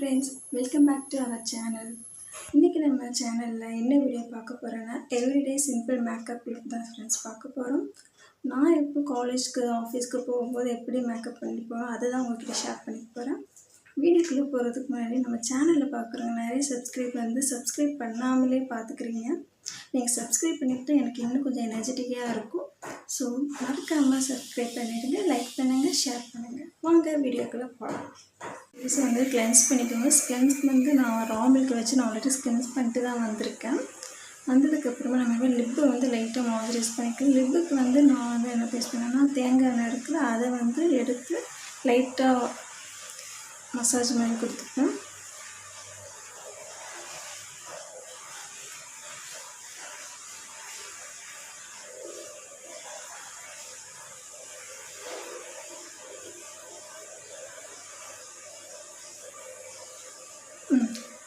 Friends, welcome back to our channel. இன்றைக்கி நம்ம சேனலில் என்ன வீடியோ பார்க்க போகிறோன்னா எவ்ரிடே சிம்பிள் மேக்கப் லுக் தான் ஃப்ரெண்ட்ஸ் பார்க்க போகிறோம். நான் எப்போ காலேஜ்க்கு ஆஃபீஸ்க்கு போகும்போது எப்படி மேக்கப் பண்ணி போகிறோம் அதை தான் உங்கள்கிட்ட ஷேர் பண்ணி போகிறேன். வீடியோக்குள்ளே போகிறதுக்கு முன்னாடி நம்ம சேனலில் பார்க்குறவங்க நிறைய சப்ஸ்கிரைப் பண்ணாமலே பார்த்துக்கிறீங்க. நீங்கள் சப்ஸ்கிரைப் பண்ணிவிட்டு எனக்கு இன்னும் கொஞ்சம் எனர்ஜெட்டிக்காக இருக்கும். ஸோ மறக்காமல் சப்ஸ்கிரைப் பண்ணிவிடுங்க, லைக் பண்ணுங்கள், ஷேர் பண்ணுங்கள். வாங்க வீடியோக்குள்ளே போகலாம். ஃபேஸை வந்து கிளென்ஸ் பண்ணிக்கோங்க. கிளென்ஸ் வந்து நான் ரா மில்க் வச்சு நான் ஆல்ரெடி கிளென்ஸ் பண்ணிட்டு தான் வந்திருக்கேன். வந்ததுக்கப்புறமா நம்ம லிப்பை வந்து லைட்டாக மாய்ஸ்சரைஸ் பண்ணிக்கணும். லிப்புக்கு வந்து நான் வந்து என்ன பேஸ் பண்ணேன்னா தேங்காய் எண்ணெய் இருக்குல்ல, அதை வந்து எடுத்து லைட்டாக மசாஜ் மாதிரி கொடுத்துப்பேன்.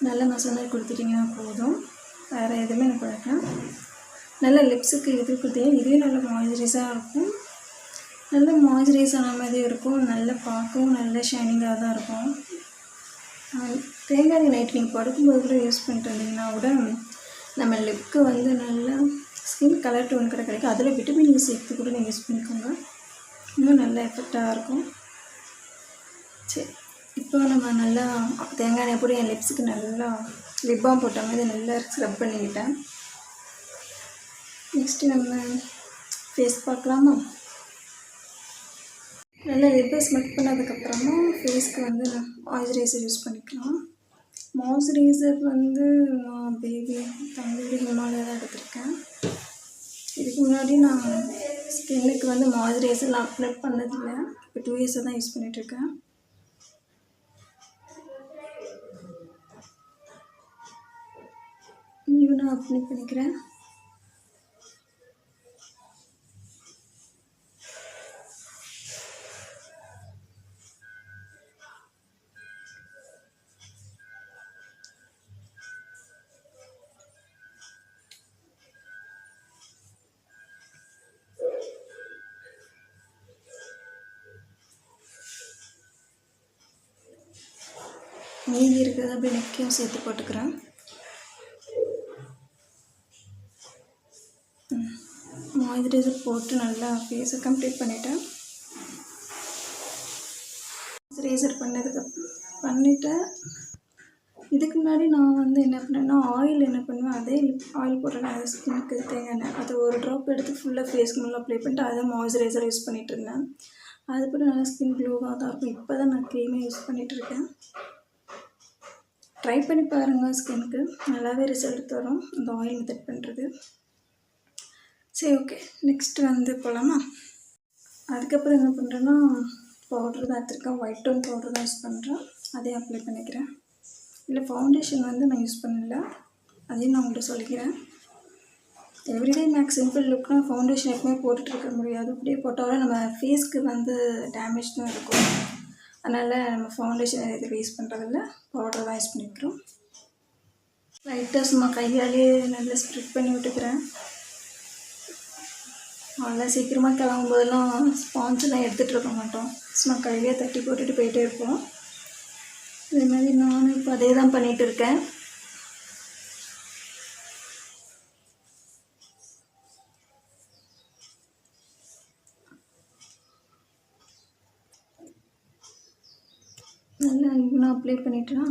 நல்ல மசாலா கொடுத்துட்டிங்கன்னா போதும், வேறு எதுவுமே எனக்கு வேண்டாம். நல்ல லிப்ஸுக்கு இது கொடுத்தீங்க, இதுவே நல்ல மாய்ஸ்சரைஸாக இருக்கும். நல்ல மாய்ஸ்சரைஸ் ஆன மாதிரி இருக்கும். நல்ல பார்க்கவும் நல்ல ஷைனிங்காக தான் இருக்கும். தேங்காய் நைட் நீங்கள் படுக்கும்போது கூட யூஸ் பண்ணிட்டு வந்தீங்கன்னா கூட நம்ம லிப்க்கு வந்து நல்ல ஸ்கின் கலர் டோன் கூட கிடைக்கும். அதில் விட்டமின் E சேர்த்து கூட நீங்கள் யூஸ் பண்ணிக்கோங்க, இன்னும் நல்ல எஃபெக்டாக இருக்கும். சரி, இப்போ நம்ம நல்லா தேங்காய் எண்ணெய் போட்டு என் லிப்ஸுக்கு நல்லா லிப் பாம் போட்ட மாதிரி நல்லா ஸ்க்ரப் பண்ணிக்கிட்டேன். நெக்ஸ்ட்டு நம்ம ஃபேஸ் பார்க்கலாமா? நல்லா லிப்பை ஸ்மெக் பண்ணதுக்கப்புறமா ஃபேஸ்க்கு வந்து மாய்ஸ்சரைசர் யூஸ் பண்ணிக்கலாம். மாய்ஸ்சரைசர் வந்து நான் தம்பி ஹிமாலயா தான் எடுத்திருக்கேன். இதுக்கு முன்னாடி நான் ஸ்கின்னுக்கு வந்து மாய்ஸ்சரைசர்லாம் அப்ளை பண்ணதில்லை. இப்போ 2 இயர்ஸாக தான் யூஸ் பண்ணிகிட்ருக்கேன். நான் அப்ளை பண்ணிக்கிறேன். மீதி இருக்கிறது அப்படியே நெக்கையும் சேர்த்து போட்டுக்கிறேன். மாய்ஸ்சரைசர் போட்டு நல்லா ஃபேஸை கம்ப்ளீட் பண்ணிவிட்டேன். மாய்ஸ்சரைசர் பண்ணிவிட்டேன். இதுக்கு முன்னாடி நான் வந்து என்ன பண்ணேன்னா ஆயில் என்ன பண்ணுவேன், அதே ஆயில் போட்டேன்னா அது ஸ்கின்னுக்கு தேங்காய் எண்ணெய் அது ஒரு ட்ராப் எடுத்து ஃபுல்லாக ஃபேஸ்க்கு நல்லா அப்ளை பண்ணிட்டு அதை மாய்ஸ்சரைசர் யூஸ் பண்ணிகிட்டு இருந்தேன். அது கூட நல்லா ஸ்கின் க்ளோவாக தான் இருக்கும். இப்போ தான் நான் க்ரீமே யூஸ் பண்ணிகிட்ருக்கேன். ட்ரை பண்ணி பாருங்கள், ஸ்கின்னுக்கு நல்லாவே ரிசல்ட் தரும் இந்த ஆயில் மெத்தட் பண்ணுறது. சரி, ஓகே, நெக்ஸ்ட்டு வந்து போகலாமா? அதுக்கப்புறம் என்ன பண்ணுறேன்னா பவுட்ரு தான் எடுத்துருக்கேன். ஒயிட் டோன் பவுட்ரு தான் யூஸ் பண்ணுறேன். அதையும் அப்ளை பண்ணிக்கிறேன். இல்லை ஃபவுண்டேஷன் வந்து நான் யூஸ் பண்ணல, அதையும் நான் உங்கள்கிட்ட சொல்லிக்கிறேன். எவ்ரிடே மேக் சிம்பிள் லுக்னால் ஃபவுண்டேஷன் எப்பவுமே போட்டுட்ருக்க முடியாது. அப்படியே போட்டாலும் நம்ம ஃபேஸ்க்கு வந்து டேமேஜ் தான் இருக்கும். அதனால் நம்ம ஃபவுண்டேஷன் எதுவும் யூஸ் பண்ணுறதில்ல, பவுடர் தான் யூஸ் பண்ணிக்கிறோம். லைட்டாக சும்மா கையாலே நல்லா ஸ்ப்ரெட் பண்ணி விட்டுக்கிறேன். நல்லா சீக்கிரமாக கிளம்பும்போதெல்லாம் ஸ்பான்ஸ்லாம் எடுத்துகிட்டு இருக்க மாட்டோம், சும்மா கையிலே தட்டி போட்டுட்டு போயிட்டே இருப்போம். இதே மாதிரி நானும் இப்போ அதே தான் பண்ணிகிட்டு இருக்கேன். நல்லா இவனாக அப்ளை பண்ணிட்டேன்னா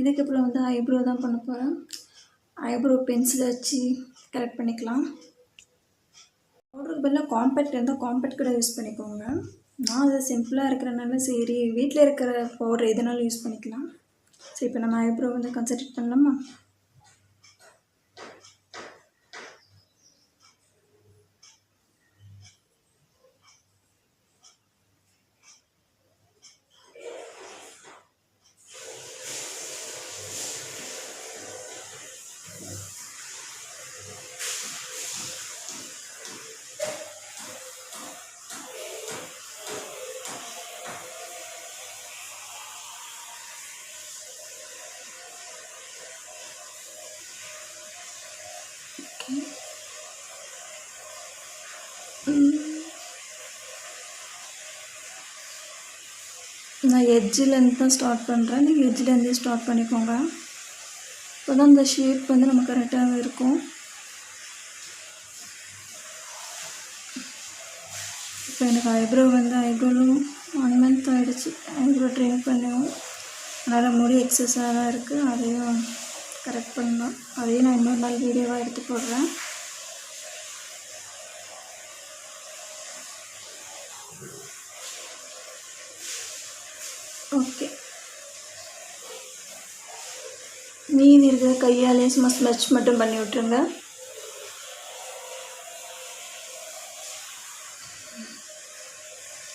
இதுக்கப்புறம் வந்து ஐப்ரோ தான் பண்ண போகிறேன். ஐப்ரோ பென்சிலை வச்சு கரெக்ட் பண்ணிக்கலாம். பவுடருக்கு பதிலாக காம்பேக்ட் இருந்தால் காம்பேக்ட் கூட யூஸ் பண்ணிக்கோங்க. நான் அது சிம்பிளாக இருக்கிறனால சரி வீட்டில் இருக்கிற பவுடர் எதுனாலும் யூஸ் பண்ணிக்கலாம். சரி, இப்போ நம்ம ஐப்ரோ வந்து கான்சன்ட்ரேட் பண்ணலாமா? நான் எட்ஜிலேருந்து தான் ஸ்டார்ட் பண்ணுறேன். நீங்கள் எட்ஜிலேருந்தே ஸ்டார்ட் பண்ணிக்கோங்க. அப்போ தான் இந்த ஷேப் வந்து நம்ம கரெக்டாக இருக்கும். இப்போ எனக்கு ஐப்ரோலும் 1 month ஆகிடுச்சு ஐப்ரோ ட்ரெயின் பண்ணுவோம். அதனால் முடி எக்ஸஸாக தான் இருக்குது. அதையும் கரெக்ட் பண்ணலாம். அதையும் நான் இன்னொரு நாள் வீடியோவாக எடுத்து போடுறேன். ஓகே, மீதி இருக்கிற கையாலே சும்மா ஸ்மெச் மட்டும் பண்ணி விட்டுருங்க.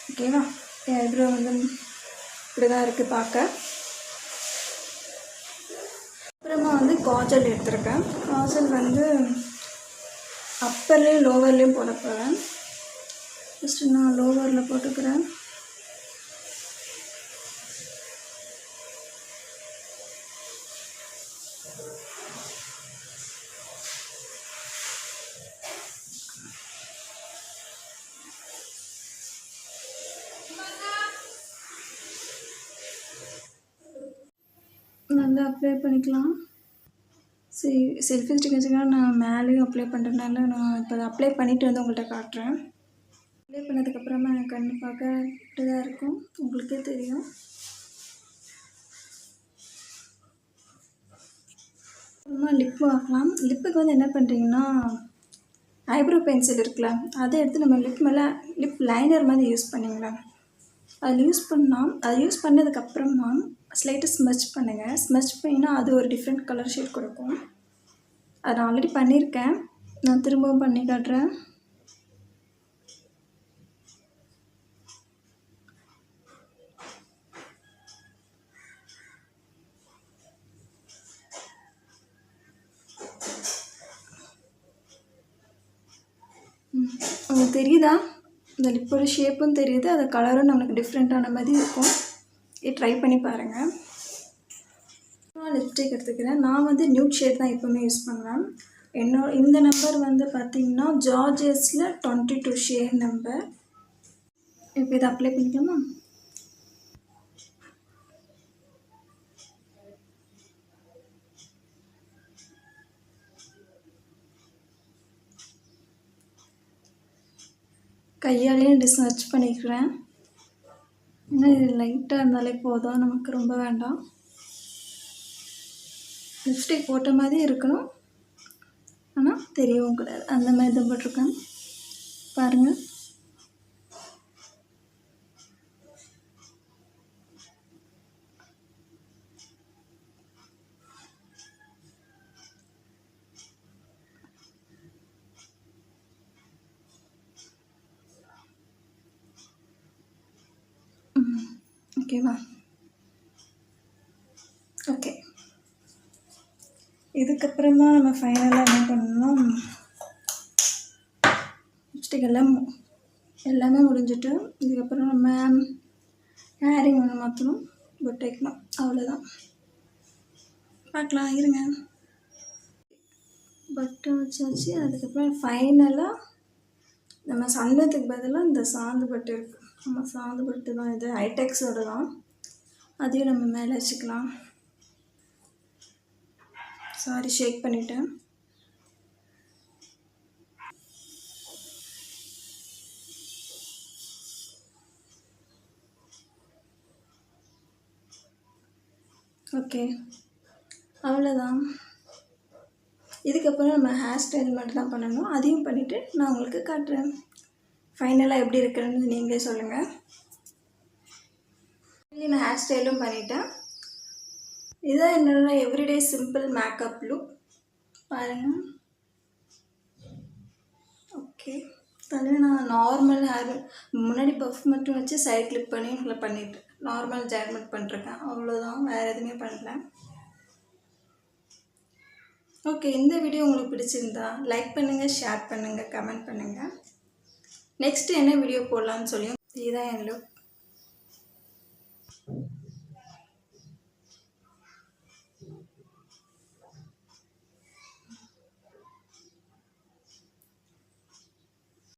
ஓகேவா? என் ஐப்ரோ வந்து இப்படி தான் இருக்குது பார்க்க. அப்புறமா வந்து காஜல் எடுத்துருக்கேன். காஜல் வந்து அப்பர்லேயும் லோவர்லேயும் போட போகிறேன். ஃபஸ்ட்டு நான் லோவரில் போட்டுக்கிறேன். நல்லா அப்ளை பண்ணிக்கலாம். செல்ஃபி ஸ்டிக் வச்சுக்கலாம். நான் மேலேயும் அப்ளை பண்ணுறதுனால நான் இப்போ அதை அப்ளை பண்ணிவிட்டு வந்து உங்கள்கிட்ட காட்டுறேன். அப்ளை பண்ணதுக்கப்புறமா என் கண் பார்க்க இப்படி தான் இருக்கும், உங்களுக்கே தெரியும். அப்புறமா லிப்பு ஆக்கலாம். லிப்புக்கு வந்து என்ன பண்ணுறீங்கன்னா, ஐப்ரோ பென்சில் இருக்குல்ல, அதை எடுத்து நம்ம லிப் மேலே லிப் லைனர் மாதிரி யூஸ் பண்ணிங்களா. அது யூஸ் பண்ணதுக்கப்புறமா ஸ்லைட்டாக ஸ்மெச் பண்ணுங்கள். ஸ்மெச் பண்ணினா அது ஒரு டிஃப்ரெண்ட் கலர் ஷேட் கொடுக்கும். அதை நான் ஆல்ரெடி பண்ணியிருக்கேன். நான் திரும்பவும் பண்ணி காட்டுறேன். உங்களுக்கு தெரியுதா? இந்த லிப்போட ஷேப்பும் தெரியுது, அது கலரும் நம்மளுக்கு டிஃப்ரெண்ட்டான மாதிரி இருக்கும். ட்ரை பண்ணி பாருங்கள். நான் லிப்ஸ்டிக் எடுத்துக்கிறேன். நான் வந்து நியூட் ஷேட் தான் எப்போவுமே யூஸ் பண்ணுவேன். இந்த நம்பர் வந்து பார்த்திங்கன்னா ஜார்ஜஸில் 22 ஷேட் நம்பர். இப்போ இதை அப்ளை பண்ணிக்கலாமா? கையாலேயே ஸ்மெச் பண்ணிக்கிறேன். ஏன்னா இது லைட்டாக இருந்தாலே போதும், நமக்கு ரொம்ப வேண்டாம். லிப்ஸ்டிக் போட்ட மாதிரி இருக்கணும், ஆனால் தெரியவும் கூடாது. அந்த மாதிரி தான் போட்டிருக்கேன் பாருங்கள். ஓகேவா? ஓகே, இதுக்கப்புறமா நம்ம ஃபைனலாக என்ன பண்ணணும், லிப்ஸ்டிக் எல்லாமே முடிஞ்சிட்டு இதுக்கப்புறம் நம்ம ஹேரிங் ஒன்று மாற்றணும், பொட்டு வைக்கணும், அவ்வளோதான். பார்க்கலாம் இருங்க. பொட்டு வச்சாச்சு. அதுக்கப்புறம் ஃபைனலாக நம்ம சந்தனத்துக்கு பதிலாக இந்த சாந்து பட்டு இருக்குது. நம்ம சாந்து பட்டு தான் இது, ஐடெக்ஸோடு தான். அதையும் நம்ம மேலே வச்சுக்கலாம். சாரி, ஷேக் பண்ணிட்டேன். ஓகே, அவ்வளோதான். இதுக்கப்புறம் நம்ம ஹேர் ஸ்டைல் மட்டும் தான் பண்ணணும். அதையும் பண்ணிவிட்டு நான் உங்களுக்கு காட்டுறேன். ஃபைனலாக எப்படி இருக்குன்னு நீங்களே சொல்லுங்கள். நான் ஹேர் ஸ்டைலும் பண்ணிட்டேன். இதுதான் என்னோட எவ்ரிடே சிம்பிள் மேக்கப் லுக். பாருங்கள். ஓகே, தலையில் நான் நார்மல் ஹேர் முன்னாடி பஃப் மட்டும் வச்சு சைட் கிளிப் பண்ணி பண்ணிவிட்டு நார்மல் ஜாயின்மெண்ட் பண்ணிருக்கேன். அவ்வளோதான், வேறு எதுவுமே பண்ணல. ஓகே, இந்த வீடியோ உங்களுக்கு பிடிச்சிருந்தா லைக் பண்ணுங்கள், ஷேர் பண்ணுங்கள், கமெண்ட் பண்ணுங்கள். நெக்ஸ்ட்டு என்ன வீடியோ போடலான்னு சொல்லியும் இதுதான் என் லுக்.